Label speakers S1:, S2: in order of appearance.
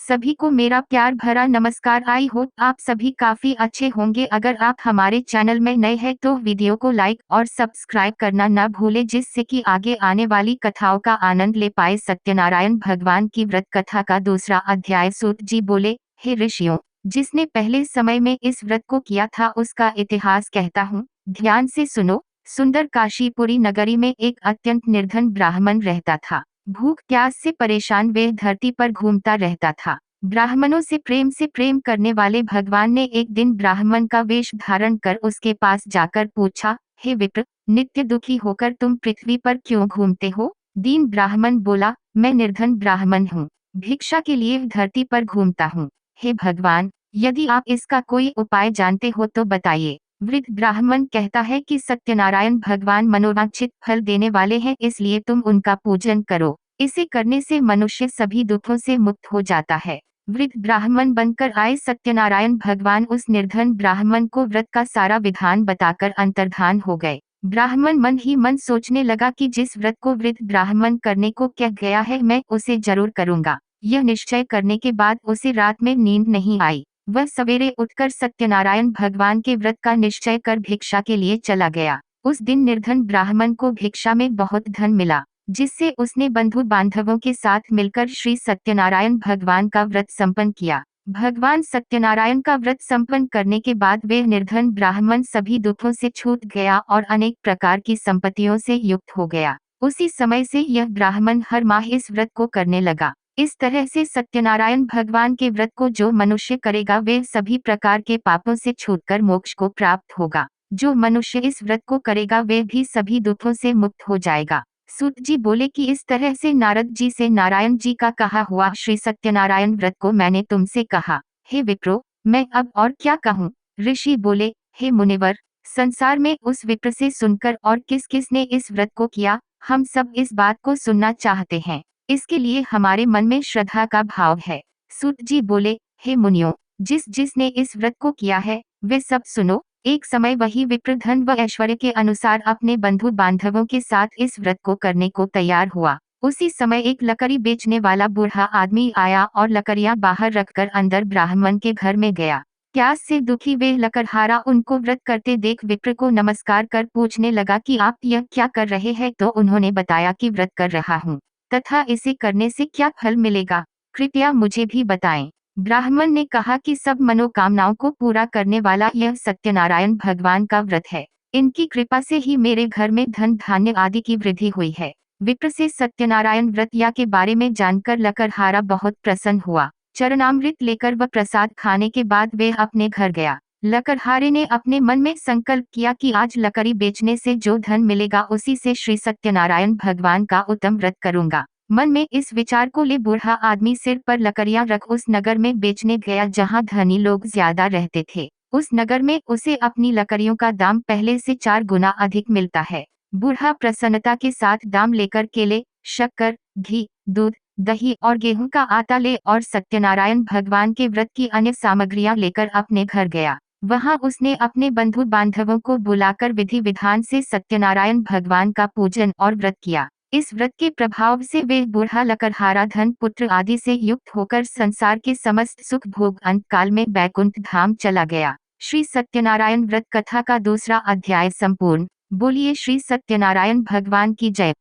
S1: सभी को मेरा प्यार भरा नमस्कार। आई होप आप सभी काफी अच्छे होंगे। अगर आप हमारे चैनल में नए हैं तो वीडियो को लाइक और सब्सक्राइब करना न भूले, जिससे कि आगे आने वाली कथाओं का आनंद ले पाए। सत्यनारायण भगवान की व्रत कथा का दूसरा अध्याय। सूत जी बोले, हे ऋषियों, जिसने पहले समय में इस व्रत को किया था उसका इतिहास कहता हूँ, ध्यान से सुनो। सुंदर काशीपुरी नगरी में एक अत्यंत निर्धन ब्राह्मण रहता था। भूख प्यास से परेशान वे धरती पर घूमता रहता था। ब्राह्मणों से प्रेम करने वाले भगवान ने एक दिन ब्राह्मण का वेश धारण कर उसके पास जाकर पूछा, हे विप्र, नित्य दुखी होकर तुम पृथ्वी पर क्यों घूमते हो? दीन ब्राह्मण बोला, मैं निर्धन ब्राह्मण हूँ, भिक्षा के लिए धरती पर घूमता हूँ। हे भगवान, यदि आप इसका कोई उपाय जानते हो तो बताइए। वृद्ध ब्राह्मण कहता है कि सत्यनारायण भगवान मनोवांछित फल देने वाले हैं, इसलिए तुम उनका पूजन करो। इसे करने से मनुष्य सभी दुखों से मुक्त हो जाता है। वृद्ध ब्राह्मण बनकर आए सत्यनारायण भगवान उस निर्धन ब्राह्मण को व्रत का सारा विधान बताकर अंतर्धान हो गए। ब्राह्मण मन ही मन सोचने लगा कि जिस व्रत को वृद्ध ब्राह्मण करने को कह गया है मैं उसे जरूर करूंगा। यह निश्चय करने के बाद उसे रात में नींद नहीं आई। वह सवेरे उठकर सत्यनारायण भगवान के व्रत का निश्चय कर भिक्षा के लिए चला गया। उस दिन निर्धन ब्राह्मण को भिक्षा में बहुत धन मिला, जिससे उसने बंधु बांधवों के साथ मिलकर श्री सत्यनारायण भगवान का व्रत संपन्न किया। भगवान सत्यनारायण का व्रत संपन्न करने के बाद वे निर्धन ब्राह्मण सभी दुखों से छूट गया और अनेक प्रकार की संपत्तियों से युक्त हो गया। उसी समय से यह ब्राह्मण हर माह इस व्रत को करने लगा। इस तरह से सत्यनारायण भगवान के व्रत को जो मनुष्य करेगा वे सभी प्रकार के पापों से छूटकर मोक्ष को प्राप्त होगा। जो मनुष्य इस व्रत को करेगा वे भी सभी दुखों से मुक्त हो जाएगा। सूत जी बोले कि इस तरह से नारद जी से नारायण जी का कहा हुआ श्री सत्यनारायण व्रत को मैंने तुमसे कहा। हे विप्रो, मैं अब और क्या कहूँ? ऋषि बोले, हे मुनिवर, संसार में उस विप्र से सुनकर और किस किस ने इस व्रत को किया, हम सब इस बात को सुनना चाहते हैं। इसके लिए हमारे मन में श्रद्धा का भाव है। सूत जी बोले, हे मुनियों, जिसने इस व्रत को किया है वे सब सुनो। एक समय वही विप्र धन व ऐश्वर्य के अनुसार अपने बंधु बांधवों के साथ इस व्रत को करने को तैयार हुआ। उसी समय एक लकड़ी बेचने वाला बूढ़ा आदमी आया और लकड़ियां बाहर रखकर अंदर ब्राह्मण के घर में गया। प्यास से दुखी वे लकड़हारा उनको व्रत करते देख विप्र को नमस्कार कर पूछने लगा कि आप यह क्या कर रहे हैं? तो उन्होंने बताया कि व्रत कर रहा हूँ तथा इसे करने से क्या फल मिलेगा, कृपया मुझे भी बताएं। ब्राह्मण ने कहा कि सब मनोकामनाओं को पूरा करने वाला यह सत्यनारायण भगवान का व्रत है। इनकी कृपा से ही मेरे घर में धन धान्य आदि की वृद्धि हुई है। विप्र से सत्यनारायण व्रत या के बारे में जानकर लकड़हारा बहुत प्रसन्न हुआ। चरणामृत लेकर व प्रसाद खाने के बाद वे अपने घर गया। लकड़हारे ने अपने मन में संकल्प किया कि आज लकड़ी बेचने से जो धन मिलेगा उसी से श्री सत्यनारायण भगवान का उत्तम व्रत करूंगा। मन में इस विचार को ले बूढ़ा आदमी सिर पर लकड़ियां रख उस नगर में बेचने गया जहां धनी लोग ज्यादा रहते थे। उस नगर में उसे अपनी लकड़ियों का दाम पहले से 4 गुना अधिक मिलता है। बूढ़ा प्रसन्नता के साथ दाम लेकर केले, शक्कर, घी, दूध, दही और गेहूं का आटा ले और सत्यनारायण भगवान के व्रत की अन्य सामग्रियां लेकर अपने घर गया। वहां उसने अपने बंधु बांधवों को बुलाकर विधि विधान से सत्यनारायण भगवान का पूजन और व्रत किया। इस व्रत के प्रभाव से वे बूढ़ा लकड़हारा धन पुत्र आदि से युक्त होकर संसार के समस्त सुख भोग अंत काल में बैकुंठ धाम चला गया। श्री सत्यनारायण व्रत कथा का दूसरा अध्याय संपूर्ण। बोलिए श्री सत्यनारायण भगवान की जय।